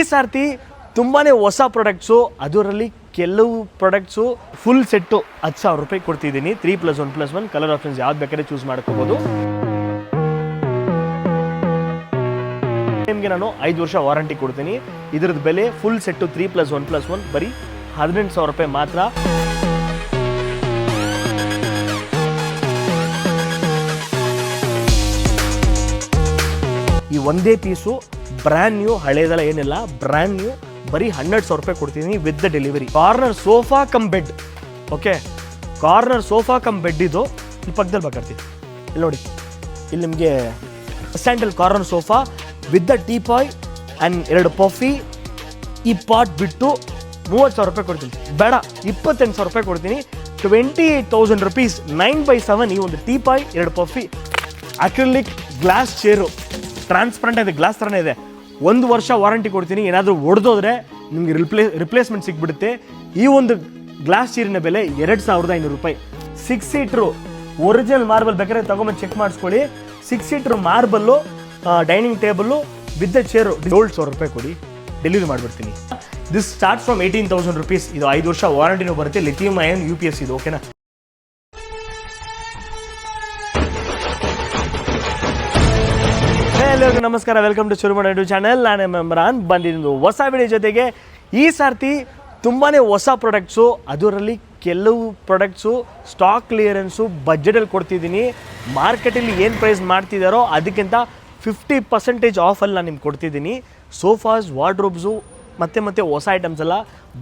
ಈ ಸಾರ್ತಿ ತುಂಬಾ ಹೊಸ ಪ್ರಾಡಕ್ಟ್ಸು, ಅದರಲ್ಲಿ ಕೆಲವು ಪ್ರಾಡಕ್ಟ್ಸು ಫುಲ್ ಸೆಟ್ಟು 10,000 ರೂಪಾಯಿ ಕೊಡ್ತಿದ್ದೀನಿ. 3+1+1 ಕಲರ್ ಆಪ್ಷನ್ಸ್ ಯಾವ್ದು ಬೇಕಾದ್ರೆ ಚೂಸ್ ಮಾಡ್ಕೋಬೋದು. ನಿಮಗೆ ನಾನು 5 ವರ್ಷ ವಾರಂಟಿ ಕೊಡ್ತೀನಿ. ಇದ್ರದ್ದು ಬೆಲೆ ಫುಲ್ ಸೆಟ್ಟು 3+1+1 ಬರೀ 18,000 ರೂಪಾಯಿ ಮಾತ್ರ. ಈ ಒಂದೇ ಪೀಸು ಬ್ರ್ಯಾಂಡ್ ನ್ಯೂ, ಹಳೇದೆಲ್ಲ ಏನಿಲ್ಲ, ಬ್ರ್ಯಾಂಡ್ ನ್ಯೂ, ಬರೀ 12,000 ರೂಪಾಯಿ ಕೊಡ್ತೀನಿ with the delivery. Corner sofa cum bed, okay, corner sofa cum bed. ಇದು ಇಲ್ಲಿ ಪಕ್ಕದಲ್ಲಿ ಬೇಕಾಗ್ತೀವಿ, ಇಲ್ಲಿ ನೋಡಿ, ಇಲ್ಲಿ ನಿಮಗೆ ಸ್ಟ್ಯಾಂಡಲ್ corner sofa with the teapoy and 2 puffy. ಈ ಪಾಟ್ ಬಿಟ್ಟು 30,000 ರೂಪಾಯಿ ಕೊಡ್ತೀನಿ, ಬೇಡ 28,000 ರೂಪಾಯಿ ಕೊಡ್ತೀನಿ. 28,000 ರುಪೀಸ್ 9/7. ಈ ಒಂದು teapoy, 2 puffy, acrylic glass chair, transparent ಇದೆ, ಗ್ಲಾಸ್ ಥರನೇ ಇದೆ. 1 ವರ್ಷ ವಾರಂಟಿ ಕೊಡ್ತೀನಿ. ಏನಾದರೂ ಒಡೆದೋದ್ರೆ ನಿಮಗೆ ರಿಪ್ಲೇಸ್ಮೆಂಟ್ ಸಿಕ್ಬಿಡುತ್ತೆ. ಈ ಒಂದು ಗ್ಲಾಸ್ ಚೇರಿನ ಬೆಲೆ 2,500 ರೂಪಾಯಿ. 6 ಸೀಟ್ರು ಒರಿಜಿನಲ್ ಮಾರ್ಬಲ್, ಬೇಕಾದ್ರೆ ತಗೊಂಬಂದು ಚೆಕ್ ಮಾಡಿಸ್ಕೊಳ್ಳಿ. 6 seater marble, dining table with the chair 7,000 ರೂಪಾಯಿ ಕೊಡಿ, ಡೆಲಿವರಿ ಮಾಡಿಬಿಡ್ತೀನಿ. This start from 18,000 rupees. ಇದು 5 ವರ್ಷ ವಾರಂಟಿನೂ ಬರುತ್ತೆ. ಲಿಥಿಯಂ ಅಯನ್ UPS ಇದು, ಓಕೆನಾ? ಎಲ್ಲರಿಗೂ ನಮಸ್ಕಾರ, ವೆಲ್ಕಮ್ ಟು ಶುರು ಮಾಡೋ ಚಾನಲ್. ನಾನು ಇಮ್ರಾನ್ ಬಂದಿದ್ದು ಹೊಸ ವಿಡಿಯೋ ಜೊತೆಗೆ. ಈ ಸಾರ್ತಿ ತುಂಬಾ ಹೊಸ ಪ್ರಾಡಕ್ಟ್ಸು, ಅದರಲ್ಲಿ ಕೆಲವು ಪ್ರಾಡಕ್ಟ್ಸು ಸ್ಟಾಕ್ ಕ್ಲಿಯರೆನ್ಸು ಬಜೆಟಲ್ಲಿ ಕೊಡ್ತಿದ್ದೀನಿ. ಮಾರ್ಕೆಟಲ್ಲಿ ಏನು ಪ್ರೈಸ್ ಮಾಡ್ತಿದ್ದಾರೋ ಅದಕ್ಕಿಂತ 50% ಆಫಲ್ಲಿ ನಾನು ನಿಮ್ಗೆ ಕೊಡ್ತಿದ್ದೀನಿ. ಸೋಫಾಸ್, ವಾರ್ಡ್ರೋಬ್ಸು ಮತ್ತೆ ಹೊಸ ಐಟಮ್ಸ್ ಎಲ್ಲ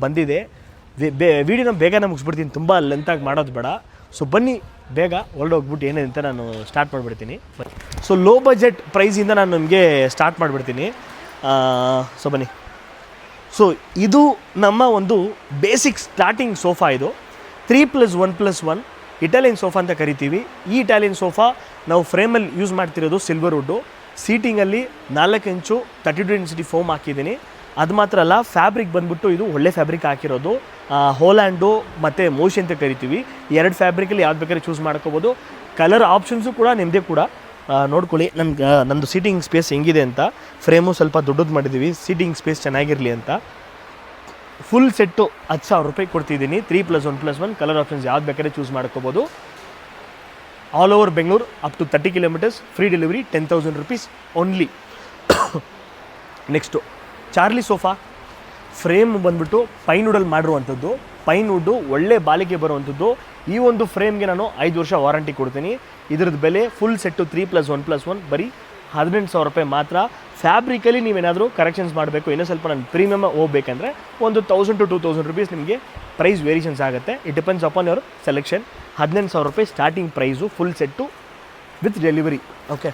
ಬಂದಿದೆ. ವಿಡಿಯೋನ ಬೇಗನೆ ಮುಗಿಸ್ಬಿಡ್ತೀನಿ, ತುಂಬ ಲೆಂತಾಗಿ ಮಾಡೋದು ಬೇಡ. ಸೊ ಬನ್ನಿ, ಬೇಗ ಹೊರಡೋಗ್ಬಿಟ್ಟು ಏನಿದೆ ಅಂತ ನಾನು ಸ್ಟಾರ್ಟ್ ಮಾಡಿಬಿಡ್ತೀನಿ. ಸೊ ಲೋ ಬಜೆಟ್ ಪ್ರೈಸಿಂದ ನಾನು ನಿಮಗೆ ಸ್ಟಾರ್ಟ್ ಮಾಡಿಬಿಡ್ತೀನಿ. ಸೊ ಬನ್ನಿ. ಸೊ ಇದು ನಮ್ಮ ಒಂದು ಬೇಸಿಕ್ ಸ್ಟಾರ್ಟಿಂಗ್ ಸೋಫಾ. ಇದು 3+1+1 ಇಟಾಲಿಯನ್ ಸೋಫಾ ಅಂತ ಕರಿತೀವಿ. ಈ ಇಟಾಲಿಯನ್ ಸೋಫಾ ನಾವು ಫ್ರೇಮಲ್ಲಿ ಯೂಸ್ ಮಾಡ್ತಿರೋದು ಸಿಲ್ವರ್ ವುಡ್ಡು. ಸೀಟಿಂಗಲ್ಲಿ 4 ಇಂಚು 32 ಡೆನ್ಸಿಟಿ ಫೋಮ್ ಹಾಕಿದ್ದೀನಿ. ಅದು ಮಾತ್ರ ಅಲ್ಲ, ಫ್ಯಾಬ್ರಿಕ್ ಬಂದ್ಬಿಟ್ಟು ಇದು ಒಳ್ಳೆ ಫ್ಯಾಬ್ರಿಕ್ ಹಾಕಿರೋದು. ಹೋಲ್ಯಾಂಡು ಮತ್ತು ಮೋಶಿ ಅಂತ ಕರಿತೀವಿ. 2 ಫ್ಯಾಬ್ರಿಕಲ್ಲಿ ಯಾವ್ದು ಬೇಕಾದ್ರೆ ಚೂಸ್ ಮಾಡ್ಕೋಬೋದು. ಕಲರ್ ಆಪ್ಷನ್ಸು ಕೂಡ ನಿಮ್ಮದೇ ಕೂಡ. ನೋಡ್ಕೊಳ್ಳಿ ನಂದು ಸೀಟಿಂಗ್ ಸ್ಪೇಸ್ ಹೆಂಗಿದೆ ಅಂತ. ಫ್ರೇಮು ಸ್ವಲ್ಪ ದೊಡ್ಡದು ಮಾಡಿದ್ದೀವಿ, ಸೀಟಿಂಗ್ ಸ್ಪೇಸ್ ಚೆನ್ನಾಗಿರಲಿ ಅಂತ. ಫುಲ್ ಸೆಟ್ಟು 10,000 ರೂಪಾಯಿ ಕೊಡ್ತಿದ್ದೀನಿ. 3+1+1 ಕಲರ್ ಆಪ್ಷನ್ಸ್ ಯಾವ್ದು ಬೇಕಾದ್ರೆ ಚೂಸ್ ಮಾಡ್ಕೋಬೋದು. All over Bengaluru up to 30 kilometres, free delivery, 10,000 rupees only. Next Charlie sofa. Frame ಬಂದ್ಬಿಟ್ಟು ಪೈನ್ ವುಡಲ್ಲಿ ಮಾಡಿರುವಂಥದ್ದು. ಪೈನ್ ವುಡ್ಡು ಒಳ್ಳೆ ಬಾಳಿಕೆ ಬರುವಂಥದ್ದು. ಈ ಒಂದು ಫ್ರೇಮ್ಗೆ ನಾನು 5 ವರ್ಷ ವಾರಂಟಿ ಕೊಡ್ತೀನಿ. ಇದ್ರದ್ದು ಬೆಲೆ ಫುಲ್ ಸೆಟ್ಟು 3+1+1 ಬರೀ 18,000 ರೂಪಾಯಿ ಮಾತ್ರ. ಫ್ಯಾಬ್ರಿಕಲ್ಲಿ ನೀವೇನಾದರೂ ಕರೆಕ್ಷನ್ಸ್ ಮಾಡಬೇಕು, ಇನ್ನೂ ಸ್ವಲ್ಪ ನಾನು ಪ್ರೀಮಿಯಮ್ ಹೋಗ್ಬೇಕಂದ್ರೆ ಒಂದು 1,000 to 2,000 ರುಪೀಸ್ ನಿಮಗೆ ಪ್ರೈಸ್ ವೇರಿಯೇಷನ್ಸ್ ಆಗುತ್ತೆ. It depends upon your selection. 18,000 ರೂಪಾಯಿ starting price, full set with delivery, okay.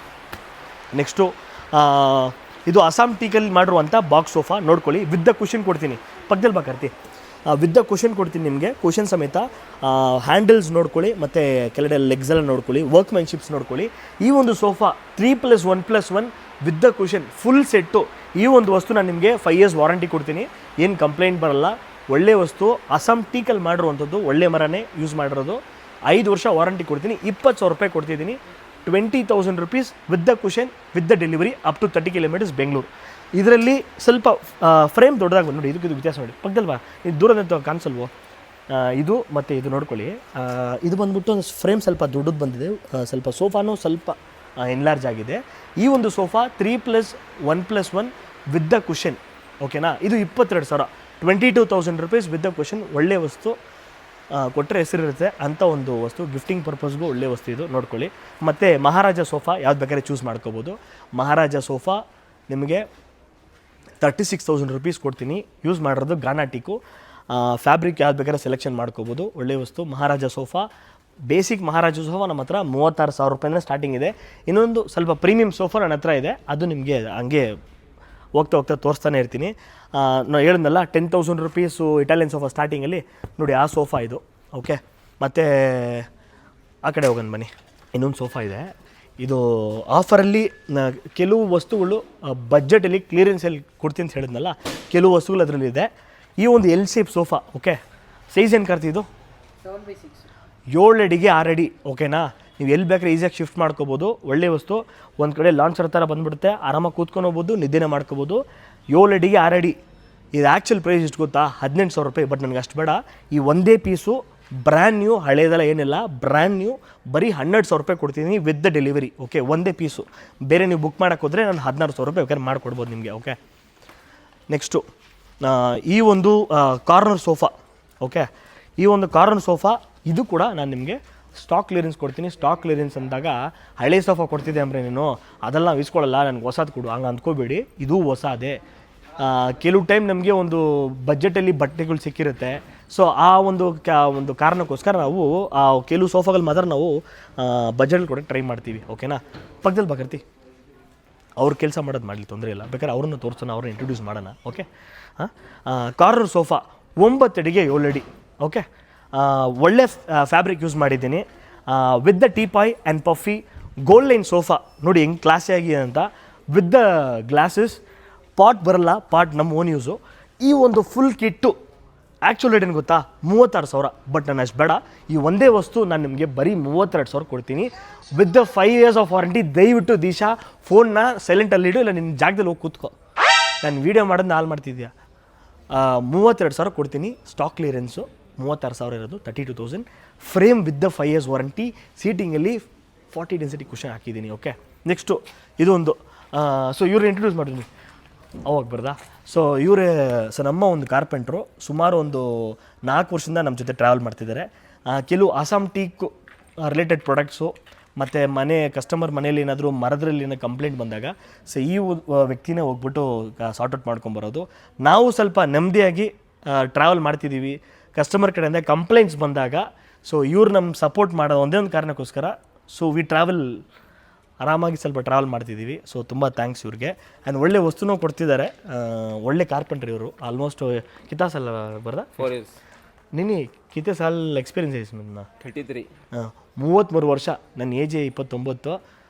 Next ಇದು ಅಸ್ಸಾಂ ಟೀಕಲ್ಲಿ ಮಾಡಿರುವಂಥ ಬಾಕ್ಸ್ ಸೋಫಾ. ನೋಡ್ಕೊಳ್ಳಿ, ವಿತ್ ದ ಕುಷನ್ ಕೊಡ್ತೀನಿ. ಪಕ್ಕದಲ್ಲಿ ಬೇಕಾರ್ತಿ ವಿತ್ ದ ಕುಷನ್ ಕೊಡ್ತೀನಿ ನಿಮಗೆ, ಕುಷನ್ ಸಮೇತ. ಹ್ಯಾಂಡಲ್ಸ್ ನೋಡ್ಕೊಳ್ಳಿ, ಮತ್ತು ಕೆಳಗಡೆ ಲೆಗ್ಸೆಲ್ಲ ನೋಡ್ಕೊಳ್ಳಿ, ವರ್ಕ್ಮ್ಯಾನ್ಶಿಪ್ಸ್ ನೋಡ್ಕೊಳ್ಳಿ. ಈ ಒಂದು sofa 3+1+1 with the cushion full set. ಈ ಒಂದು ವಸ್ತು ನಾನು ನಿಮಗೆ 5 ಇಯರ್ಸ್ ವಾರಂಟಿ ಕೊಡ್ತೀನಿ. ಏನು ಕಂಪ್ಲೇಂಟ್ ಬರಲ್ಲ. ಒಳ್ಳೆ ವಸ್ತು, ಅಸ್ಸಾಂ ಟೀಕಲ್ಲಿ ಮಾಡಿರುವಂಥದ್ದು, ಒಳ್ಳೆ ಮರನೇ ಯೂಸ್ ಮಾಡಿರೋದು. 5 ವರ್ಷ ವಾರಂಟಿ ಕೊಡ್ತೀನಿ. 20,000 ರೂಪಾಯಿ ಕೊಡ್ತಿದ್ದೀನಿ. 20,000 rupees with the cushion with the delivery up to 30 kilometres Bengaluru. ಇದರಲ್ಲಿ ಸ್ವಲ್ಪ ಫ್ರೇಮ್ ದೊಡ್ಡದಾಗಿ ನೋಡಿ, ಇದಕ್ಕೆ ಇದು ವ್ಯತ್ಯಾಸ ನೋಡಿ. ಪಕ್ಕದಲ್ವಾ, ಇದು ದೂರದಂತ ಕಾಣಿಸಲ್ವೋ? ಇದು ಮತ್ತು ಇದು ನೋಡ್ಕೊಳ್ಳಿ. ಇದು ಬಂದ್ಬಿಟ್ಟು ಫ್ರೇಮ್ ಸ್ವಲ್ಪ ದೊಡ್ಡದು ಬಂದಿದೆ, ಸ್ವಲ್ಪ ಸೋಫಾನು ಸ್ವಲ್ಪ ಎನ್ಲಾರ್ಜ್ ಆಗಿದೆ. ಈ ಒಂದು ಸೋಫಾ 3+1+1 ವಿತ್ ದ ಕುಷನ್, ಓಕೆನಾ? ಇದು 22,000, 22,000 ರುಪೀಸ್ ವಿತ್ ದ ಕುಷನ್. ಒಳ್ಳೆ ವಸ್ತು, ಕೊಟ್ಟರೆ ಹೆಸರಿರುತ್ತೆ ಅಂಥ ಒಂದು ವಸ್ತು. ಗಿಫ್ಟಿಂಗ್ ಪರ್ಪಸ್ಗೂ ಒಳ್ಳೆ ವಸ್ತು ಇದು, ನೋಡ್ಕೊಳ್ಳಿ. ಮತ್ತು ಮಹಾರಾಜ ಸೋಫಾ ಯಾವ್ದು ಬೇಕಾದ್ರೆ ಚೂಸ್ ಮಾಡ್ಕೋಬೋದು. ಮಹಾರಾಜ ಸೋಫಾ ನಿಮಗೆ 36,000 ರುಪೀಸ್ ಕೊಡ್ತೀನಿ. ಯೂಸ್ ಮಾಡಿರೋದು ಗಾನಾಟಿಕು. ಫ್ಯಾಬ್ರಿಕ್ ಯಾವ್ದು ಬೇಕಾದ್ರೆ ಸೆಲೆಕ್ಷನ್ ಮಾಡ್ಕೋಬೋದು. ಒಳ್ಳೆ ವಸ್ತು ಮಹಾರಾಜ ಸೋಫಾ. ಬೇಸಿಕ್ ಮಹಾರಾಜ ಸೋಫಾ ನಮ್ಮ ಹತ್ರ 36,000 ರೂಪಾಯಿಂದ ಸ್ಟಾರ್ಟಿಂಗ್ ಇದೆ. ಇನ್ನೊಂದು ಸ್ವಲ್ಪ ಪ್ರೀಮಿಯಂ ಸೋಫಾ ನನ್ನ ಹತ್ರ ಇದೆ, ಅದು ನಿಮಗೆ ಹಂಗೆ ಹೋಗ್ತಾ ತೋರಿಸ್ತಾನೆ ಇರ್ತೀನಿ. ನಾನು ಹೇಳಿದ್ನಲ್ಲ 10,000 ರುಪೀಸು ಇಟಾಲಿಯನ್ ಸೋಫಾ ಸ್ಟಾರ್ಟಿಂಗಲ್ಲಿ ನೋಡಿ, ಆ ಸೋಫಾ ಇದು, ಓಕೆ. ಮತ್ತು ಆ ಕಡೆ ಹೋಗೋಣ ಬನ್ನಿ. ಇನ್ನೊಂದು ಸೋಫಾ ಇದೆ. ಇದು ಆಫರಲ್ಲಿ ಕೆಲವು ವಸ್ತುಗಳು ಬಜೆಟಲ್ಲಿ ಕ್ಲಿಯರೆನ್ಸಲ್ಲಿ ಕೊಡ್ತೀನಿ ಅಂತ ಹೇಳಿದ್ನಲ್ಲ, ಕೆಲವು ವಸ್ತುಗಳು ಅದರಲ್ಲಿದೆ. ಈ ಒಂದು L shape sofa, okay. Size ಏನು ಕರ್ತಿದ್ದು? 7 ಅಡಿಗೆ 6 ಅಡಿ, ಓಕೆನಾ? ನೀವು ಎಲ್ಲಿ ಬೇಕಾದ್ರೆ ಈಸಿಯಾಗಿ ಶಿಫ್ಟ್ ಮಾಡ್ಕೋಬೋದು. ಒಳ್ಳೆ ವಸ್ತು. ಒಂದು ಕಡೆ ಲಾಂಚರ್ ಥರ ಬಂದುಬಿಡುತ್ತೆ, ಆರಾಮಾಗಿ ಕೂತ್ಕೊಂಡು ಹೋಗ್ಬೋದು, ನಿದ್ದೆನೇ ಮಾಡ್ಕೋಬೋದು. 7 ಅಡಿಗೆ 6 ಅಡಿ. ಇದು ಆ್ಯಕ್ಚುಲ್ ಪ್ರೈಸ್ ಎಷ್ಟು ಗೊತ್ತಾ? 18,000 ರೂಪಾಯಿ. ಬಟ್ ನನಗೆ ಅಷ್ಟು ಬೇಡ. ಈ ಒಂದೇ ಪೀಸು ಬ್ರ್ಯಾಂಡ್ ನ್ಯೂ, ಹಳೇದೆಲ್ಲ ಏನಿಲ್ಲ, ಬ್ರ್ಯಾಂಡ್ ನ್ಯೂ, ಬರೀ 12,000 ರೂಪಾಯಿ ಕೊಡ್ತೀನಿ ವಿತ್ ದ ಡೆಲಿವರಿ. ಓಕೆ, ಒಂದೇ ಪೀಸು. ಬೇರೆ ನೀವು ಬುಕ್ ಮಾಡೋಕ್ಕೆ ಹೋದರೆ ನಾನು 16,000 ರೂಪಾಯಿ ಬೇಕಾದ್ರೆ ಮಾಡಿಕೊಡ್ಬೋದು ನಿಮಗೆ. ಓಕೆ, ನೆಕ್ಸ್ಟು ಈ ಒಂದು ಕಾರ್ನರ್ ಸೋಫಾ. ಓಕೆ, ಈ ಒಂದು ಕಾರ್ನರ್ ಸೋಫಾ ಇದು ಕೂಡ ನಾನು ನಿಮಗೆ ಸ್ಟಾಕ್ ಕ್ಲಿಯರೆನ್ಸ್ ಕೊಡ್ತೀನಿ. ಸ್ಟಾಕ್ ಕ್ಲಿಯರೆನ್ಸ್ ಅಂದಾಗ ಹಳೆ ಸೋಫಾ ಕೊಡ್ತಿದ್ದೆ ಅಂದರೆ ನೀನು ಅದೆಲ್ಲ ನಾವು ಇಸ್ಕೊಳ್ಳಲ್ಲ, ನನಗೆ ಹೊಸದು ಕೊಡು ಹಂಗೆ ಅಂದ್ಕೋಬೇಡಿ. ಇದು ಹೊಸದೇ. ಕೆಲವು ಟೈಮ್ ನಮಗೆ ಒಂದು ಬಜೆಟಲ್ಲಿ ಬಟ್ಟೆಗಳು ಸಿಕ್ಕಿರುತ್ತೆ. ಸೊ ಆ ಒಂದು ಕಾರಣಕ್ಕೋಸ್ಕರ ನಾವು ಕೆಲವು ಸೋಫಾಗಳು ಮಾತ್ರ ನಾವು ಬಜೆಟಲ್ಲಿ ಕೂಡ ಟ್ರೈ ಮಾಡ್ತೀವಿ. ಓಕೆನಾ? ಪಕ್ಕದಲ್ಲಿ ಬಕರ್ತಿ ಅವ್ರ ಕೆಲಸ ಮಾಡೋದು ಮಾಡಲಿ, ತೊಂದರೆ ಇಲ್ಲ. ಬೇಕಾದ್ರೆ ಅವ್ರನ್ನ ತೋರಿಸೋಣ, ಅವ್ರನ್ನ ಇಂಟ್ರೊಡ್ಯೂಸ್ ಮಾಡೋಣ. ಓಕೆ, ಕಾರ್ನರ್ ಸೋಫಾ 9 ಅಡಿಗೆ 7 ಅಡಿ. ಓಕೆ, ಒಳ್ಳೆ ಫ್ಯಾಬ್ರಿಕ್ ಯೂಸ್ ಮಾಡಿದ್ದೀನಿ with the teapoy and puffy gold line sofa. ನೋಡಿ ಹೆಂಗೆ ಕ್ಲಾಸಿಯಾಗಿದೆ ಅಂತ. ವಿತ್ ದ ಗ್ಲಾಸಸ್, ಪಾಟ್ ಬರಲ್ಲ, ಪಾಟ್ ನಮ್ಮ ಓನ್ ಯೂಸು. ಈ ಒಂದು ಫುಲ್ ಕಿಟ್ಟು ಆ್ಯಕ್ಚುಲ್ ರೇಟ್ ಏನು ಗೊತ್ತಾ? 36,000. ಬಟ್ ನಾನು ಅಷ್ಟು ಬೇಡ, ಈ ಒಂದೇ ವಸ್ತು ನಾನು ನಿಮಗೆ ಬರೀ 32,000 ಕೊಡ್ತೀನಿ with the 5 years of warranty. ದಯವಿಟ್ಟು ದಿಶಾ ಫೋನ್ನ ಸೈಲೆಂಟಲ್ಲಿಡು, ಇಲ್ಲ ನಿನ್ನ ಜಾಗದಲ್ಲಿ ಹೋಗಿ ಕೂತ್ಕೋ. ನಾನು ವೀಡಿಯೋ ಮಾಡೋದನ್ನ ಹಾಳು ಮಾಡ್ತಿದ್ಯಾ. 32,000 ಕೊಡ್ತೀನಿ. ಸ್ಟಾಕ್ ಕ್ಲಿಯರೆನ್ಸು 36,000 ಇರೋದು, 32,000. Frame with the 5 years warranty. ಸೀಟಿಂಗಲ್ಲಿ 40 ಡೆನ್ಸಿಟಿ ಕುಷನ್ ಹಾಕಿದ್ದೀನಿ. ಓಕೆ, ನೆಕ್ಸ್ಟು ಇದು ಒಂದು ಸೊ ಇವ್ರು ಇಂಟ್ರೊಡ್ಯೂಸ್ ಮಾಡಿದ್ದೀನಿ ಅವಾಗ ಬರ್ದಾ. ಸೊ ಇವರೇ ನಮ್ಮ ಒಂದು ಕಾರ್ಪೆಂಟ್ರು. ಸುಮಾರು ಒಂದು 4 ವರ್ಷದಿಂದ ನಮ್ಮ ಜೊತೆ ಟ್ರಾವೆಲ್ ಮಾಡ್ತಿದ್ದಾರೆ. ಕೆಲವು ಅಸ್ಸಾಂ ಟೀಕ್ ರಿಲೇಟೆಡ್ ಪ್ರಾಡಕ್ಟ್ಸು ಮತ್ತು ಕಸ್ಟಮರ್ ಮನೇಲಿ ಏನಾದರೂ ಮರದ್ರಲ್ಲಿ ಏನೋ ಕಂಪ್ಲೇಂಟ್ ಬಂದಾಗ ಸೊ ಈ ವ್ಯಕ್ತಿನೇ ಹೋಗ್ಬಿಟ್ಟು ಸಾರ್ಟ್ ಔಟ್ ಮಾಡ್ಕೊಂಬರೋದು. ನಾವು ಸ್ವಲ್ಪ ನೆಮ್ಮದಿಯಾಗಿ ಟ್ರಾವೆಲ್ ಮಾಡ್ತಿದ್ದೀವಿ. ಕಸ್ಟಮರ್ ಕಡೆಯಿಂದ ಕಂಪ್ಲೇಂಟ್ಸ್ ಬಂದಾಗ ಸೊ ಇವ್ರು ನಮ್ಮ ಸಪೋರ್ಟ್ ಮಾಡೋ ಒಂದೇ ಒಂದು ಕಾರಣಕ್ಕೋಸ್ಕರ ಸೊ ವಿ ಟ್ರಾವೆಲ್ ಆರಾಮಾಗಿ ಸ್ವಲ್ಪ ಟ್ರಾವೆಲ್ ಮಾಡ್ತಿದ್ದೀವಿ. ಸೊ ತುಂಬ ಥ್ಯಾಂಕ್ಸ್ ಇವ್ರಿಗೆ. ಆ್ಯಂಡ್ ಒಳ್ಳೆ ವಸ್ತುನೂ ಕೊಡ್ತಿದ್ದಾರೆ. ಒಳ್ಳೆ ಕಾರ್ಪೆಂಟ್ರ್ ಇವರು. ಆಲ್ಮೋಸ್ಟ್ ಕಿತಾ ಸಾಲ ಬರ್ದ 4 years. ನೀನು ಕಿತ್ತೆ ಸಾಲ್ ಎಕ್ಸ್ಪೀರಿಯನ್ಸ್ ಐಸ್ ನನ್ನ 33. 33 ವರ್ಷ. ನನ್ನ ಏಜ್ 29.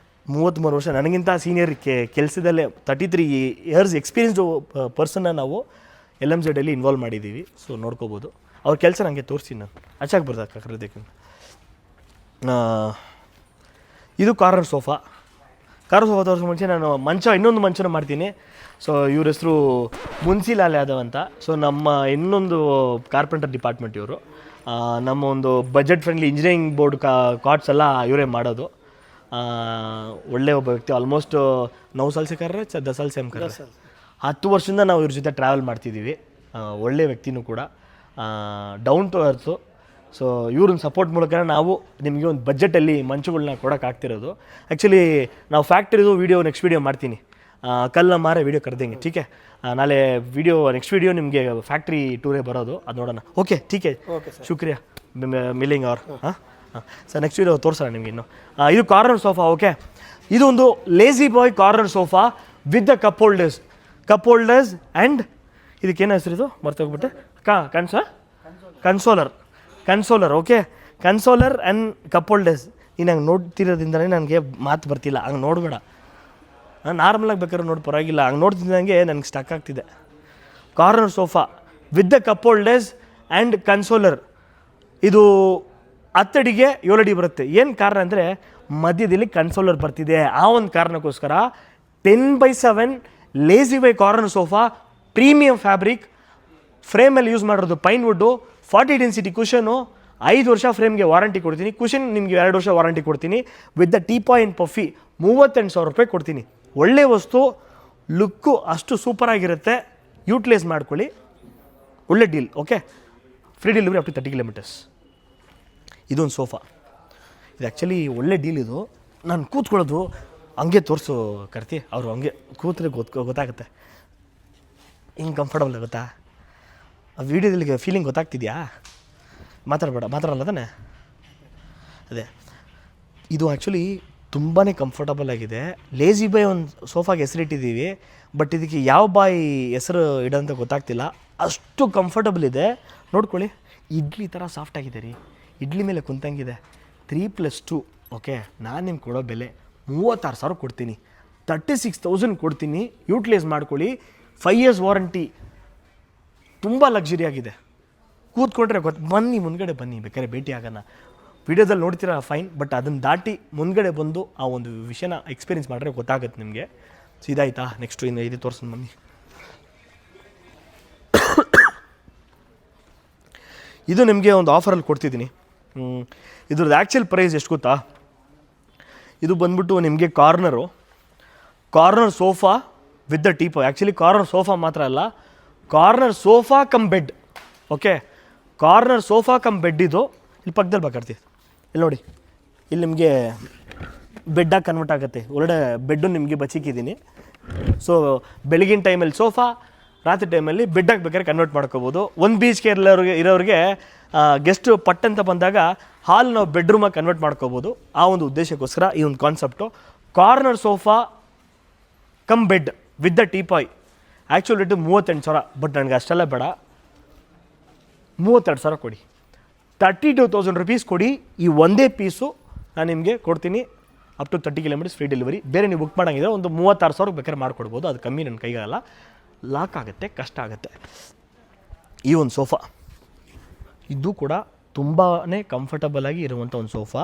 33 ವರ್ಷ ನನಗಿಂತ ಸೀನಿಯರ್ ಕೆಲಸದಲ್ಲೇ 33 years ಎಕ್ಸ್ಪೀರಿಯನ್ಸ್ಡು ಪರ್ಸನ್ನ ನಾವು LMZಲ್ಲಿ ಇನ್ವಾಲ್ವ್ ಮಾಡಿದ್ದೀವಿ. ಸೊ ನೋಡ್ಕೋಬೋದು. ಅವ್ರ ಕೆಲಸ ನನಗೆ ತೋರಿಸ್ತೀನಿ ನಾನು. ಅಚ್ಚಾಗಿ ಬರ್ದ ಕರೆದಕ್ಕೆ. ಇದು ಕಾರ್ನರ್ ಸೋಫಾ. ಕಾರ್ನರ್ ಸೋಫಾ ತೋರಿಸೋ ಮುಂಚೆ ನಾನು ಇನ್ನೊಂದು ಮಂಚನ ಮಾಡ್ತೀನಿ. ಸೊ ಇವ್ರ ಹೆಸರು ಮುನ್ಸಿಲಾಲ್ ಯಾದವ್ ಅಂತ. ಸೊ ನಮ್ಮ ಇನ್ನೊಂದು ಕಾರ್ಪೆಂಟರ್ ಡಿಪಾರ್ಟ್ಮೆಂಟ್ ಇವರು. ನಮ್ಮ ಒಂದು budget friendly engineering board quartz ಎಲ್ಲ ಇವರೇ ಮಾಡೋದು. ಒಳ್ಳೆ ಒಬ್ಬ ವ್ಯಕ್ತಿ. ಆಲ್ಮೋಸ್ಟ್ 9 ಸಾಲ್ ಸೆ ಕರ್ರೆ 10 ಸಾಲ್ ಸೇಮ್ ಕರ್ರೆ. 10 ವರ್ಷದಿಂದ ನಾವು ಇವ್ರ ಜೊತೆ ಟ್ರಾವೆಲ್ ಮಾಡ್ತಿದ್ದೀವಿ. ಒಳ್ಳೆ ವ್ಯಕ್ತಿನೂ ಕೂಡ, ಡೌನ್ ಟು ಅರ್ತು. ಸೊ ಇವ್ರನ್ನ ಸಪೋರ್ಟ್ ಮೂಲಕ ನಾವು ನಿಮಗೆ ಒಂದು ಬಜೆಟಲ್ಲಿ ಮಂಚುಗಳನ್ನ ಕೊಡೋಕ್ಕಾಗ್ತಿರೋದು. ಆ್ಯಕ್ಚುಲಿ ನಾವು ಫ್ಯಾಕ್ಟ್ರಿದು ವೀಡಿಯೋ ನೆಕ್ಸ್ಟ್ ವೀಡಿಯೋ ಮಾಡ್ತೀನಿ. ಕಲ್ಲ ಮಾರೆ ವೀಡಿಯೋ ಕರೆದಂಗೆ. ಟೀಕೆ, ನಾಳೆ ನೆಕ್ಸ್ಟ್ ವೀಡಿಯೋ ನಿಮಗೆ ಫ್ಯಾಕ್ಟ್ರಿ ಟೂರೇ ಬರೋದು, ಅದು ನೋಡೋಣ. ಓಕೆ ಟೀಕೆ, ಶುಕ್ರಿಯಾ ಮಿಲ್ಲಿಂಗ್ ಅವ್ರು. ಹಾಂ ಸರ್, ನೆಕ್ಸ್ಟ್ ವೀಡಿಯೋ ತೋರಿಸೋಣ ನಿಮಗೆ ಇನ್ನು. ಇದು ಕಾರ್ನರ್ ಸೋಫಾ. ಓಕೆ, ಇದೊಂದು lazy boy corner sofa with the cup holders and ಇದಕ್ಕೇನು ಹೆಸರು ಇದು ಮರ್ತೋಗ್ಬಿಟ್ಟೆ. Consoler. Okay, consoler and cup holders. ನೀನು ಹಂಗೆ ನೋಡ್ತಿರೋದ್ರಿಂದಲೇ ನನಗೆ ಮಾತು ಬರ್ತಿಲ್ಲ. ಹಂಗೆ ನೋಡಬೇಡ. ನಾರ್ಮಲಾಗಿ ಬೇಕಾದ್ರೆ ನೋಡಿ, ಪರವಾಗಿಲ್ಲ. ಹಂಗೆ ನೋಡ್ತಿದ್ದಂಗೆ ನನಗೆ ಸ್ಟಕ್ ಆಗ್ತಿದೆ. Corner sofa with the cup holders and consoler. ಇದು 10 ಅಡಿಗೆ 7 ಅಡಿ ಬರುತ್ತೆ. ಏನು ಕಾರಣ ಅಂದರೆ ಮಧ್ಯದಲ್ಲಿ ಕನ್ಸೋಲರ್ ಬರ್ತಿದೆ. ಆ ಒಂದು ಕಾರಣಕ್ಕೋಸ್ಕರ 10x7 lazy boy corner sofa, premium fabric, ಫ್ರೇಮಲ್ಲಿ ಯೂಸ್ ಮಾಡಿರೋದು ಪೈನ್ ವುಡ್ಡು, 40 ಡೆನ್ಸಿಟಿ ಕುಷನು, 5 ವರ್ಷ ಫ್ರೇಮ್ಗೆ ವಾರಂಟಿ ಕೊಡ್ತೀನಿ. ಕುಷನ್ ನಿಮಗೆ 2 ವರ್ಷ ವಾರಂಟಿ ಕೊಡ್ತೀನಿ ವಿತ್ ದ ಟೀಪಾಯ್ ಆ್ಯಂಡ್ ಪಫಿ. 38,000 ರೂಪಾಯಿ ಕೊಡ್ತೀನಿ. ಒಳ್ಳೆ ವಸ್ತು, ಲುಕ್ಕು ಅಷ್ಟು ಸೂಪರಾಗಿರುತ್ತೆ. ಯೂಟಿಲೈಸ್ ಮಾಡ್ಕೊಳ್ಳಿ. ಒಳ್ಳೆ deal. Okay, free delivery up to 30 kilometers. ಇದೊಂದು ಸೋಫಾ. ಇದು ಆ್ಯಕ್ಚುಲಿ ಒಳ್ಳೆ ಡೀಲ್. ಇದು ನಾನು ಕೂತ್ಕೊಳ್ಳೋದು ಹಂಗೆ ತೋರಿಸು ಕರ್ತಿ. ಅವರು ಹಂಗೆ ಕೂತ್ರೆ ಗೊತ್ತಾಗುತ್ತೆ ಹಿಂಗೆ ಕಂಫರ್ಟಬಲ್ ಆಗುತ್ತಾ. ಆ ವೀಡಿಯೋದಲ್ಲಿ ಫೀಲಿಂಗ್ ಗೊತ್ತಾಗ್ತಿದೆಯಾ? ಮಾತಾಡಲ್ಲ ತಾನೆ. ಅದೇ ಇದು ಆ್ಯಕ್ಚುಲಿ ತುಂಬಾ ಕಂಫರ್ಟಬಲ್ ಆಗಿದೆ. ಲೇಝಿ ಬಾಯ್ ಒಂದು ಸೋಫಾಗೆ ಹೆಸರಿಟ್ಟಿದ್ದೀವಿ, ಬಟ್ ಇದಕ್ಕೆ ಯಾವ ಬಾಯ್ ಹೆಸರು ಇಡೋಂತ ಗೊತ್ತಾಗ್ತಿಲ್ಲ. ಅಷ್ಟು ಕಂಫರ್ಟಬಲ್ ಇದೆ. ನೋಡ್ಕೊಳ್ಳಿ, ಇಡ್ಲಿ ಥರ ಸಾಫ್ಟ್ ಆಗಿದೆ ರೀ. ಇಡ್ಲಿ ಮೇಲೆ ಕುಂತಂಗಿದೆ. 3+2. ಓಕೆ, ನಾನು ನಿಮ್ಗೆ ಕೊಡೋ ಬೆಲೆ 36,000 ಕೊಡ್ತೀನಿ. 36,000 ಕೊಡ್ತೀನಿ. ಯೂಟಿಲೈಸ್ ಮಾಡ್ಕೊಳ್ಳಿ. 5 years ವಾರಂಟಿ. ತುಂಬ ಲಕ್ಸುರಿ ಆಗಿದೆ. ಕೂತ್ಕೊಂಡ್ರೆ ಬನ್ನಿ, ಮುಂದ್ಗಡೆ ಬನ್ನಿ, ಬೇಕಾದ್ರೆ ಭೇಟಿ ಆಗೋಣ. ವೀಡಿಯೋದಲ್ಲಿ ನೋಡ್ತೀರಾ ಫೈನ್, ಬಟ್ ಅದನ್ನು ದಾಟಿ ಮುಂದ್ಗಡೆ ಬಂದು ಆ ಒಂದು ವಿಷಯನ ಎಕ್ಸ್ಪೀರಿಯನ್ಸ್ ಮಾಡಿದ್ರೆ ಗೊತ್ತಾಗುತ್ತೆ ನಿಮಗೆ. ಇದಾಯ್ತಾ? ನೆಕ್ಸ್ಟು ಇನ್ನು ಇದು ತೋರಿಸೋಣ ಬನ್ನಿ. ಇದು ನಿಮಗೆ ಒಂದು ಆಫರಲ್ಲಿ ಕೊಡ್ತಿದ್ದೀನಿ. ಇದ್ರದ್ದು ಆ್ಯಕ್ಚುಲ್ ಪ್ರೈಸ್ ಎಷ್ಟು ಗೊತ್ತಾ? ಇದು ಬಂದ್ಬಿಟ್ಟು ನಿಮಗೆ corner sofa with the teapoy. Actually corner sofa ಮಾತ್ರ ಅಲ್ಲ, corner sofa cum bed. Okay, corner sofa cum bed. ಇದು ಇಲ್ಲಿ ಪಕ್ಕದಲ್ಲಿ ಬೇಕಾಡ್ತೀವಿ, ಇಲ್ಲಿ ನೋಡಿ, ಇಲ್ಲಿ ನಿಮಗೆ ಬೆಡ್ಡಾಗಿ ಕನ್ವರ್ಟ್ ಆಗುತ್ತೆ. ಒಳ್ಳೆ ಬೆಡ್ಡು ನಿಮಗೆ ಬಚ್ಚಿಕ್ಕಿದ್ದೀನಿ. ಸೊ ಬೆಳಗಿನ ಟೈಮಲ್ಲಿ ಸೋಫಾ, ರಾತ್ರಿ ಟೈಮಲ್ಲಿ ಬೆಡ್ಡಾಗಿ ಬೇಕಾದ್ರೆ ಕನ್ವರ್ಟ್ ಮಾಡ್ಕೋಬೋದು. ಒಂದು ಬೀಚ್ಗೆ ಇರೋರಿಗೆ ಗೆಸ್ಟ್ ಪಟ್ಟಂತ ಬಂದಾಗ ಹಾಲ್ ನಾವು ಬೆಡ್ರೂಮಾಗಿ ಕನ್ವರ್ಟ್ ಮಾಡ್ಕೋಬೋದು. ಆ ಒಂದು ಉದ್ದೇಶಕ್ಕೋಸ್ಕರ ಈ ಒಂದು concept. Corner sofa cum bed with the teapoy. Actual rate 38,000, but ನನಗೆ ಅಷ್ಟೆಲ್ಲ ಬೇಡ, 32,000 ಕೊಡಿ. 32,000 ರುಪೀಸ್ ಕೊಡಿ. ಈ ಒಂದೇ ಪೀಸು ನಾನು ನಿಮಗೆ ಕೊಡ್ತೀನಿ. Up to 30 kilometres free delivery. ಬೇರೆ ನೀವು ಬುಕ್ ಮಾಡೋಂಗಿದ್ರೆ ಒಂದು 36,000 ಬೇಕಾದ್ರೆ ಮಾಡಿಕೊಡ್ಬೋದು. ಅದು ಕಮ್ಮಿ ನನ್ನ ಕೈಗಾಗಲ್ಲ, ಲಾಕ್ ಆಗುತ್ತೆ, ಕಷ್ಟ ಆಗುತ್ತೆ. ಈ ಒಂದು ಸೋಫಾ ಇದು ಕೂಡ ತುಂಬಾ ಕಂಫರ್ಟಬಲ್ ಆಗಿ ಇರುವಂಥ ಒಂದು ಸೋಫಾ.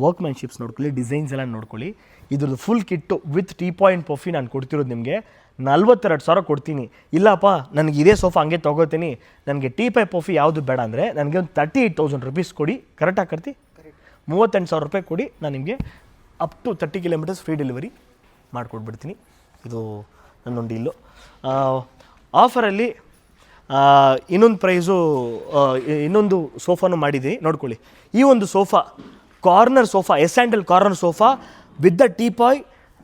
ವರ್ಕ್ಮ್ಯಾನ್ಶಿಪ್ಸ್ ನೋಡ್ಕೊಳ್ಳಿ, ಡಿಸೈನ್ಸ್ ಎಲ್ಲ ನೋಡ್ಕೊಳ್ಳಿ. ಇದ್ರದ್ದು full kit with teapoy and puffy ನಾನು ಕೊಡ್ತಿರೋದು ನಿಮಗೆ 42,000 ಕೊಡ್ತೀನಿ. ಇಲ್ಲಪ್ಪ ನನಗೆ ಇದೇ ಸೋಫಾ ಹಂಗೆ ತೊಗೋತೀನಿ, ನನಗೆ ಟೀಪಾಯ್ ಪಫಿ ಯಾವುದು ಬೇಡ ಅಂದರೆ ನನಗೆ ಒಂದು 38,000 ರುಪೀಸ್ ಕೊಡಿ. ಕರೆಕ್ಟಾಗಿ ಕರ್ತಿ 38,000 ರೂಪಾಯಿ ಕೊಡಿ. ನಾನು ನಿಮಗೆ up to 30 kilometres free delivery ಮಾಡಿಕೊಟ್ಬಿಡ್ತೀನಿ. ಇದು ನನ್ನೊಂದು ಡೀಲು. ಆಫರಲ್ಲಿ ಇನ್ನೊಂದು ಪ್ರೈಸು, ಇನ್ನೊಂದು ಸೋಫಾನು ಮಾಡಿದ್ದೀನಿ ನೋಡ್ಕೊಳ್ಳಿ. ಈ ಒಂದು sofa corner sofa, S&L corner sofa with the teapoy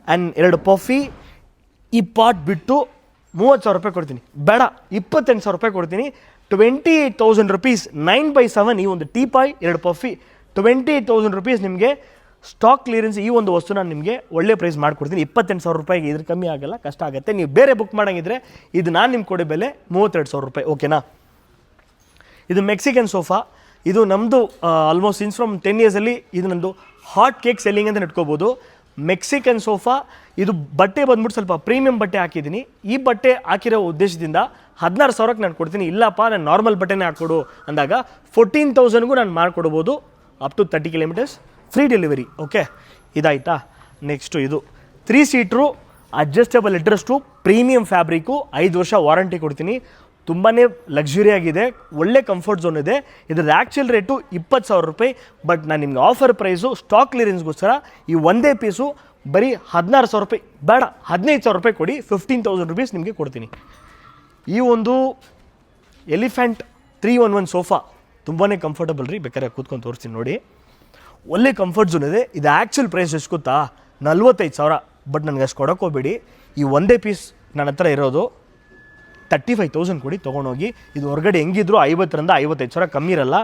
and 2 puffy. ಈ ಪಾಟ್ ಬಿಟ್ಟು 30,000 ರೂಪಾಯಿ ಕೊಡ್ತೀನಿ. ಬೇಡ, 28,000 ರೂಪಾಯಿ ಕೊಡ್ತೀನಿ. 28,000 ರುಪೀಸ್ 9/7. ಈ ಒಂದು ಟೀಪಾಯ್ 2 ಪಫಿ 28,000 ರುಪೀಸ್ ನಿಮಗೆ ಸ್ಟಾಕ್ ಕ್ಲಿಯರೆನ್ಸ್. ಈ ಒಂದು ವಸ್ತು ನಾನು ನಿಮಗೆ ಒಳ್ಳೆ ಪ್ರೈಸ್ ಮಾಡಿಕೊಡ್ತೀನಿ. 28,000 ರೂಪಾಯಿಗೆ ಇದ್ರ ಕಮ್ಮಿ ಆಗಲ್ಲ, ಕಷ್ಟ ಆಗುತ್ತೆ. ನೀವು ಬೇರೆ ಬುಕ್ ಮಾಡೋಂಗಿದ್ರೆ ಇದು ನಾನು ನಿಮ್ಗೆ ಕೊಡೋ ಬೆಲೆ 32,000 ರೂಪಾಯಿ. ಓಕೆನಾ? ಇದು ಮೆಕ್ಸಿಕನ್ ಸೋಫಾ. ಇದು ನಮ್ಮದು ಆಲ್ಮೋಸ್ಟ್ ಸಿನ್ಸ್ ಫ್ರಮ್ 10 ಇಯರ್ಸಲ್ಲಿ ಇದು ನಮ್ಮದು ಹಾಟ್ ಕೇಕ್ ಸೆಲ್ಲಿಂಗ್ ಅಂತ ಇಟ್ಕೋಬೋದು. Mexican sofa. ಇದು ಬಟ್ಟೆ ಬಂದ್ಬಿಟ್ಟು ಸ್ವಲ್ಪ ಪ್ರೀಮಿಯಂ ಬಟ್ಟೆ ಹಾಕಿದ್ದೀನಿ. ಈ ಬಟ್ಟೆ ಹಾಕಿರೋ ಉದ್ದೇಶದಿಂದ 16,000ಕ್ಕೆ ನಾನು ಕೊಡ್ತೀನಿ. ಇಲ್ಲಪ್ಪ ನಾನು ನಾರ್ಮಲ್ ಬಟ್ಟೆನೇ ಹಾಕ್ಕೊಡು ಅಂದಾಗ 14,000ಗೂ ನಾನು ಮಾಡಿಕೊಡ್ಬೋದು. Up to 30 kilometres free delivery. Okay, ಇದಾಯಿತಾ? ನೆಕ್ಸ್ಟು ಇದು 3 seater adjustable headrest premium fabric, 5 ವರ್ಷ ವಾರಂಟಿ ಕೊಡ್ತೀನಿ. ತುಂಬಾ ಲಕ್ಸುರಿ ಆಗಿದೆ, ಒಳ್ಳೆ ಕಂಫರ್ಟ್ ಝೋನ್ ಇದೆ. ಇದ್ರದ್ದು ಆ್ಯಕ್ಚುಲ್ ರೇಟು 20,000 ರೂಪಾಯಿ. ಬಟ್ ನಾನು ನಿಮ್ಗೆ ಆಫರ್ ಪ್ರೈಸು ಸ್ಟಾಕ್ ಕ್ಲಿಯರೆನ್ಸ್ಗೋಸ್ಕರ ಈ ಒಂದೇ ಪೀಸು ಬರೀ 16,000 ರೂಪಾಯಿ, ಬೇಡ 15,000 ರೂಪಾಯಿ ಕೊಡಿ. 15,000 ರುಪೀಸ್ ನಿಮಗೆ ಕೊಡ್ತೀನಿ. ಈ ಒಂದು ಎಲಿಫೆಂಟ್ 311 ಸೋಫಾ ತುಂಬಾ ಕಂಫರ್ಟಬಲ್ ರೀ. ಬೇಕಾದ್ರೆ ಕೂತ್ಕೊಂಡು ತೋರಿಸ್ತೀನಿ ನೋಡಿ, ಒಳ್ಳೆ ಕಂಫರ್ಟ್ ಝೋನ್ ಇದೆ. ಇದು ಆ್ಯಕ್ಚುಲ್ ಪ್ರೈಸ್ ಎಷ್ಟು ಗೊತ್ತಾ? 45,000. ಬಟ್ ನನಗೆ ಅಷ್ಟು ಕೊಡೋಕೆ ಹೋಗಬೇಡಿ. ಈ ಒಂದೇ ಪೀಸ್ ನನ್ನ ಹತ್ರ ಇರೋದು 35,000 ಕೊಡಿ, ತೊಗೊಂಡೋಗಿ. ಇದು ಹೊರಗಡೆ ಹೆಂಗಿದ್ರು 50ರಿಂದ 55,000 ಕಮ್ಮಿ ಇರಲ್ಲ.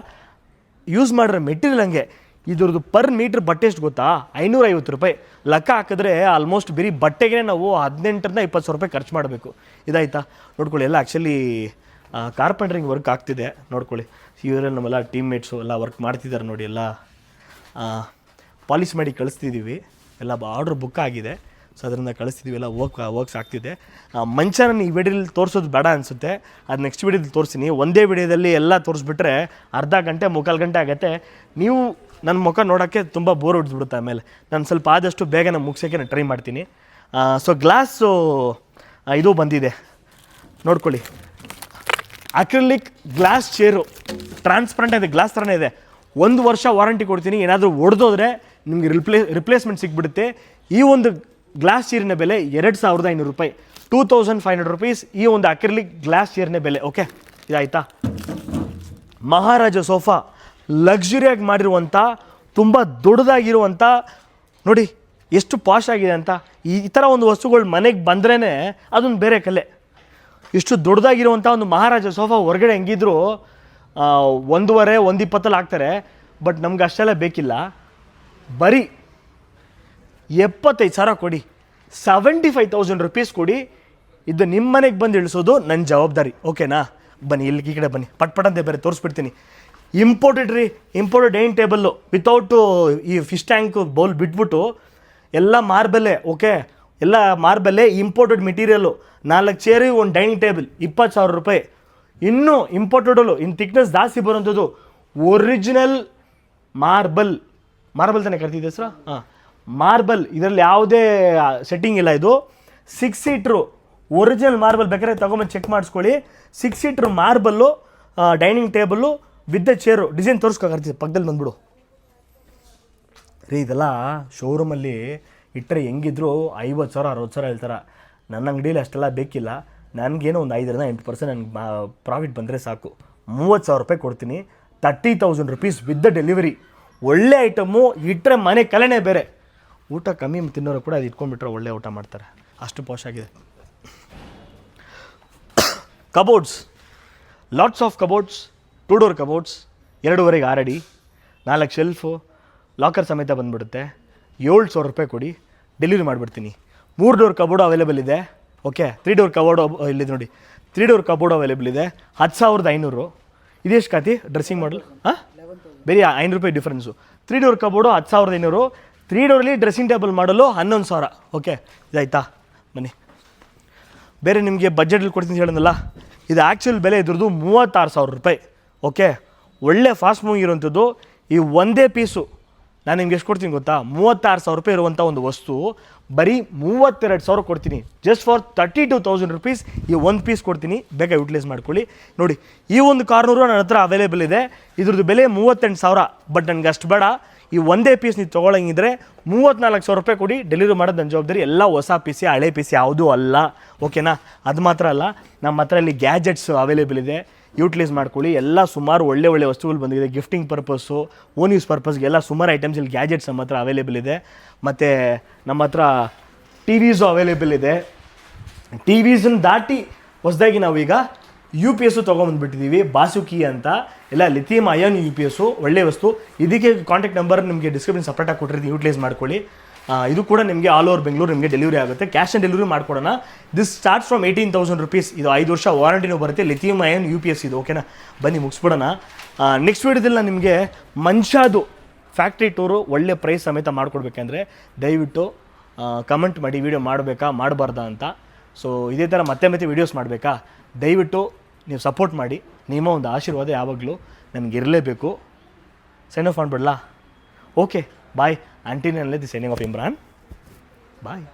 ಯೂಸ್ ಮಾಡಿರೋ ಮೆಟೀರಿಯಲ್ ಹಂಗೆ. ಇದ್ರದ್ದು ಪರ್ ಮೀಟ್ರ್ ಬಟ್ಟೆ ಎಷ್ಟು ಗೊತ್ತಾ? 550 ರೂಪಾಯಿ. ಲೆಕ್ಕ ಹಾಕಿದ್ರೆ ಆಲ್ಮೋಸ್ಟ್ ಬರೀ ಬಟ್ಟೆಗೆ ನಾವು 18ರಿಂದ 20,000 ರೂಪಾಯಿ ಖರ್ಚು ಮಾಡಬೇಕು. ಇದಾಯಿತಾ? ನೋಡ್ಕೊಳ್ಳಿ, ಎಲ್ಲ ಆ್ಯಕ್ಚುಲಿ ಕಾರ್ಪೆಂಟ್ರಿಂಗ್ ವರ್ಕ್ ಆಗ್ತಿದೆ ನೋಡ್ಕೊಳ್ಳಿ. ಇವರೆಲ್ಲ ನಮ್ಮೆಲ್ಲ ಟೀಮ್ ಮೇಟ್ಸು ಎಲ್ಲ ವರ್ಕ್ ಮಾಡ್ತಿದ್ದಾರೆ ನೋಡಿ. ಎಲ್ಲ ಪಾಲಿಶ್ ಮಾಡಿ ಕಳಿಸ್ತಿದ್ದೀವಿ. ಎಲ್ಲ ಆರ್ಡ್ರ್ ಬುಕ್ ಆಗಿದೆ. ಸೊ ಅದರಿಂದ ಕಳಿಸ್ತಿದ್ದೀವಿ, ಎಲ್ಲ ವರ್ಕ್ಸ್ ಆಗ್ತಿದೆ. ಮಂಚನ ಈ ವಿಡಿಯೋದಲ್ಲಿ ತೋರಿಸೋದು ಬೇಡ ಅನಿಸುತ್ತೆ, ಅದು ನೆಕ್ಸ್ಟ್ ವಿಡಿಯೋದಲ್ಲಿ ತೋರಿಸ್ತೀನಿ. ಒಂದೇ ವಿಡಿಯೋದಲ್ಲಿ ಎಲ್ಲ ತೋರಿಸ್ಬಿಟ್ರೆ ಅರ್ಧ ಗಂಟೆ 3/4 ಗಂಟೆ ಆಗುತ್ತೆ. ನೀವು ನನ್ನ ಮುಖ ನೋಡೋಕ್ಕೆ ತುಂಬ ಬೋರ್ ಹೊಡೆದ್ಬಿಡುತ್ತೆ. ಆಮೇಲೆ ನಾನು ಸ್ವಲ್ಪ ಆದಷ್ಟು ಬೇಗ ನಾನು ಮುಗಿಸೋಕ್ಕೆ ನಾನು ಟ್ರೈ ಮಾಡ್ತೀನಿ. ಸೊ ಗ್ಲಾಸು ಇದು ಬಂದಿದೆ ನೋಡ್ಕೊಳ್ಳಿ. ಅಕ್ರಿಲಿಕ್ ಗ್ಲಾಸ್ ಚೇರು, ಟ್ರಾನ್ಸ್ಪರೆಂಟ್ ಇದೆ, ಗ್ಲಾಸ್ ಥರನೇ ಇದೆ. 1 ವರ್ಷ ವಾರಂಟಿ ಕೊಡ್ತೀನಿ. ಏನಾದರೂ ಒಡೆದೋದ್ರೆ ನಿಮಗೆ ರಿಪ್ಲೇಸ್ಮೆಂಟ್ ಸಿಕ್ಬಿಡುತ್ತೆ. ಈ ಒಂದು ಗ್ಲಾಸ್ ಚೇರಿನ ಬೆಲೆ 2,500 ರೂಪಾಯಿ, 2,500 ರುಪೀಸ್. ಈ ಒಂದು ಅಕ್ರಿಲಿಕ್ ಗ್ಲಾಸ್ ಚೇರಿನ ಬೆಲೆ. ಓಕೆ, ಇದಾಯಿತಾ? ಮಹಾರಾಜ ಸೋಫಾ, ಲಕ್ಸುರಿಯಾಗಿ ಮಾಡಿರುವಂಥ, ತುಂಬ ದೊಡ್ಡದಾಗಿರುವಂಥ, ನೋಡಿ ಎಷ್ಟು ಪಾಶ್ ಆಗಿದೆ ಅಂತ. ಈ ಥರ ಒಂದು ವಸ್ತುಗಳು ಮನೆಗೆ ಬಂದ್ರೇ ಅದೊಂದು ಬೇರೆ ಕಲೆ. ಇಷ್ಟು ದೊಡ್ಡದಾಗಿರುವಂಥ ಒಂದು ಮಹಾರಾಜ ಸೋಫಾ ಹೊರಗಡೆ ಹೆಂಗಿದ್ರು 1.25-1.20 ಹಾಕ್ತಾರೆ. ಬಟ್ ನಮ್ಗೆ ಅಷ್ಟೆಲ್ಲ ಬೇಕಿಲ್ಲ. ಬರೀ 75,000 ಕೊಡಿ, 75,000 ರುಪೀಸ್ ಕೊಡಿ. ಇದು ನಿಮ್ಮ ಮನೆಗೆ ಬಂದು ಇಳಿಸೋದು ನನ್ನ ಜವಾಬ್ದಾರಿ. ಓಕೆನಾ? ಬನ್ನಿ, ಇಲ್ಲಿ ಈ ಕಡೆ ಬನ್ನಿ, ಪಟ್ ಅಂತ ಬೇರೆ ತೋರಿಸ್ಬಿಡ್ತೀನಿ. ಇಂಪೋರ್ಟೆಡ್ ರೀ, ಇಂಪೋರ್ಟೆಡ್ ಡೈನಿಂಗ್ ಟೇಬಲ್ಲು ವಿತೌಟು ಈ ಫಿಶ್ ಟ್ಯಾಂಕ್ ಬೌಲ್ ಬಿಟ್ಬಿಟ್ಟು ಎಲ್ಲ ಮಾರ್ಬಲ್ಲೆ. ಓಕೆ, ಎಲ್ಲ ಮಾರ್ಬಲ್ಲೆ, ಇಂಪೋರ್ಟೆಡ್ ಮೆಟೀರಿಯಲ್ಲು. 4 ಚೇರು, ಒಂದು ಡೈನಿಂಗ್ ಟೇಬಲ್, 20,000 ರೂಪಾಯಿ. ಇನ್ನೂ ಇಂಪೋರ್ಟೆಡಲ್ಲು, ಇನ್ನು ಥಿಕ್ನೆಸ್ ಜಾಸ್ತಿ ಬರೋಂಥದ್ದು ಒರಿಜಿನಲ್ ಮಾರ್ಬಲ್ ತಾನೇ ಕರ್ತಿದ್ದೆ ಸರ್? ಹಾಂ, ಮಾರ್ಬಲ್. ಇದರಲ್ಲಿ ಯಾವುದೇ ಸೆಟ್ಟಿಂಗ್ ಇಲ್ಲ. ಇದು 6 ಸೀಟ್ರು ಒರಿಜಿನಲ್ ಮಾರ್ಬಲ್. ಬೇಕಾದ್ರೆ ತೊಗೊಂಬಂದು ಚೆಕ್ ಮಾಡಿಸ್ಕೊಳ್ಳಿ. 6 seater marble, dining table, with the chair design ತೋರಿಸ್ಕೊಳ್ತೀವಿ ಪಕ್ಕದಲ್ಲಿ ಬಂದ್ಬಿಡು ರೀ. ಇದೆಲ್ಲ ಶೋರೂಮಲ್ಲಿ ಇಟ್ಟರೆ ಹೆಂಗಿದ್ರು 50,000 60,000 ಹೇಳ್ತಾರೆ. ನನ್ನ ಅಂಗಡಿಯಲ್ಲಿ ಅಷ್ಟೆಲ್ಲ ಬೇಕಿಲ್ಲ. ನನಗೇನೋ ಒಂದು 5-8% ನನಗೆ ಪ್ರಾಫಿಟ್ ಬಂದರೆ ಸಾಕು. 30,000 ರೂಪಾಯಿ ಕೊಡ್ತೀನಿ. 30,000 ರುಪೀಸ್ ವಿತ್ ದ ಡೆಲಿವರಿ. ಒಳ್ಳೆ ಐಟಮು, ಇಟ್ಟರೆ ಮನೆ ಕಲೆನೇ ಬೇರೆ. ಊಟ ಕಮ್ಮಿ ತಿನ್ನೋರು ಕೂಡ ಅದು ಇಟ್ಕೊಂಡ್ಬಿಟ್ರೆ ಒಳ್ಳೆ ಊಟ ಮಾಡ್ತಾರೆ, ಅಷ್ಟು ಪಾಶ್ ಆಗಿದೆ. Cupboards, lots of cupboards, 2 door cupboards, 2.5 ಅಡಿ, 4 ಶೆಲ್ಫು, ಲಾಕರ್ ಸಮೇತ ಬಂದುಬಿಡುತ್ತೆ. 7,000 ರೂಪಾಯಿ ಕೊಡಿ, ಡೆಲಿವರಿ ಮಾಡಿಬಿಡ್ತೀನಿ. 3 ಡೋರ್ ಕಬೋರ್ಡು ಅವೈಲೇಬಲ್ ಇದೆ. ಓಕೆ, 3 ಡೋರ್ ಕಬೋರ್ಡು ಇಲ್ಲಿದೆ ನೋಡಿ, 3 ಡೋರ್ ಕಬೋರ್ಡು ಅವೈಲೇಬಲ್ ಇದೆ. 10,500. ಇದೆಷ್ಟು ಕಾತಿ ಡ್ರೆಸ್ಸಿಂಗ್ ಮಾಡಲ್? ಹಾಂ, ಬೇರೆ 500 ರೂಪಾಯಿ ಡಿಫ್ರೆನ್ಸು. 3 door cupboard 10,500. 3 ಡೋರಲ್ಲಿ ಡ್ರೆಸ್ಸಿಂಗ್ ಟೇಬಲ್ ಮಾಡಲು 11,000. ಓಕೆ, ಇದಾಯ್ತಾ? ಬನ್ನಿ, ಬೇರೆ ನಿಮಗೆ ಬಜೆಟಲ್ಲಿ ಕೊಡ್ತೀನಿ ಹೇಳೋಣಲ್ಲ, ಇದು ಆ್ಯಕ್ಚುಲ್ ಬೆಲೆ ಇದ್ರದ್ದು 36,000 ರೂಪಾಯಿ. ಓಕೆ, ಒಳ್ಳೆ ಫಾಸ್ಟ್ ಮೂವಿಂಗ್ ಇರುವಂಥದ್ದು. ಈ ಒಂದೇ ಪೀಸು ನಾನು ನಿಮ್ಗೆ ಎಷ್ಟು ಕೊಡ್ತೀನಿ ಗೊತ್ತಾ? 36,000 ರೂಪಾಯಿ ಇರುವಂಥ ಒಂದು ವಸ್ತು ಬರೀ 32,000 ಕೊಡ್ತೀನಿ. ಜಸ್ಟ್ ಫಾರ್ 32,000 ರುಪೀಸ್ ಈ ಒಂದು ಪೀಸ್ ಕೊಡ್ತೀನಿ. ಬೇಗ ಯೂಟಿಲೈಸ್ ಮಾಡ್ಕೊಳ್ಳಿ. ನೋಡಿ, ಈ ಒಂದು ಕಾರ್ನರು ನನ್ನ ಹತ್ರ ಅವೈಲೇಬಲ್ ಇದೆ. ಇದ್ರದ್ದು ಬೆಲೆ 38,000. ಬಟ್ ನನಗೆ ಅಷ್ಟು ಬೇಡ. ಈ ಒಂದೇ ಪೀಸ್ ನೀವು ತೊಗೊಳಂಗಿದ್ರೆ 34,000 ರೂಪಾಯಿ ಕೊಡಿ, ಡೆಲಿವರಿ ಮಾಡೋದು ನನ್ನ ಜವಾಬ್ದಾರಿ. ಎಲ್ಲ ಹೊಸ ಪೀಸಿ, ಹಳೆ ಪೀಸಿ ಯಾವುದೂ ಅಲ್ಲ. ಓಕೆನಾ? ಅದು ಮಾತ್ರ ಅಲ್ಲ, ನಮ್ಮ ಹತ್ರ ಇಲ್ಲಿ ಗ್ಯಾಜೆಟ್ಸ್ ಅವೈಲೇಬಲ್ ಇದೆ, ಯೂಟಿಲೈಸ್ ಮಾಡ್ಕೊಳ್ಳಿ. ಎಲ್ಲ ಸುಮಾರು ಒಳ್ಳೆ ವಸ್ತುಗಳು ಬಂದಿದೆ. ಗಿಫ್ಟಿಂಗ್ ಪರ್ಪಸ್ಸು, ಓನ್ ಯೂಸ್ ಪರ್ಪಸ್ಗೆ ಎಲ್ಲ ಸುಮಾರು ಐಟಮ್ಸ್ ಇಲ್ಲಿ ಗ್ಯಾಜೆಟ್ಸ್ ನಮ್ಮ ಹತ್ರ ಅವೈಲೇಬಲ್ ಇದೆ. ಮತ್ತು ನಮ್ಮ ಹತ್ರ ಟಿ ವಿಸು ಅವೈಲೇಬಲ್ ಇದೆ. ಟಿ ವಿಸನ್ನು ದಾಟಿ ಹೊಸದಾಗಿ ನಾವೀಗ ಯು ಪಿ ಎಸ್ಸು ತೊಗೊಂಬಂದ್ಬಿಟ್ಟಿದ್ದೀವಿ, ಬಾಸುಕಿ ಅಂತ. ಎಲ್ಲ lithium ion U P S, ಒಳ್ಳೆ ವಸ್ತು. ಇದಕ್ಕೆ ಕಾಂಟ್ಯಾಕ್ಟ್ ನಂಬರ್ ನಿಮಗೆ ಡಿಸ್ಕ್ರಿಪ್ಷನ್ ಸಪ್ರೇಟಾಗಿ ಕೊಟ್ಟಿರ್ತೀನಿ, ಯೂಟಿಲೈಸ್ ಮಾಡ್ಕೊಳ್ಳಿ. ಇದು ಕೂಡ ನಿಮಗೆ ಆಲ್ ಓವರ್ ಬೆಂಗಳೂರು ನಿಮಗೆ ಡೆಲಿವರಿ ಆಗುತ್ತೆ. ಕ್ಯಾಶ್ ಆನ್ ಡೆಲಿವರಿ ಮಾಡ್ಕೊಡೋಣ. This starts from 18,000 rupees. ಇದು 5 ವರ್ಷ ವಾರಂಟಿನೂ ಬರುತ್ತೆ. Lithium ion U P S ಇದು. ಓಕೆನಾ? ಬನ್ನಿ ಮುಗಿಸ್ಬಿಡೋಣ. ನೆಕ್ಸ್ಟ್ ವೀಡಿಯೋದಲ್ಲಿ ನಾನು ನಿಮಗೆ ಮಂಚಾದು ಫ್ಯಾಕ್ಟ್ರಿ ಟೂರು ಒಳ್ಳೆ ಪ್ರೈಸ್ ಸಮೇತ ಮಾಡಿಕೊಡ್ಬೇಕಂದ್ರೆ ದಯವಿಟ್ಟು ಕಮೆಂಟ್ ಮಾಡಿ, ವಿಡಿಯೋ ಮಾಡಬೇಕಾ ಮಾಡಬಾರ್ದಾ ಅಂತ. ಸೊ ಇದೇ ಥರ ಮತ್ತೆ ವೀಡಿಯೋಸ್ ಮಾಡಬೇಕಾ? ದಯವಿಟ್ಟು ನೀವು ಸಪೋರ್ಟ್ ಮಾಡಿ. ನಿಮ್ಮ ಒಂದು ಆಶೀರ್ವಾದ ಯಾವಾಗಲೂ ನನಗಿರಲೇಬೇಕು. ಸೈನ್ ಆಫ್ ಮಾಡಿಬಿಡಲಾ? Okay, bye. Until and unless, the signing of Imran. Bye.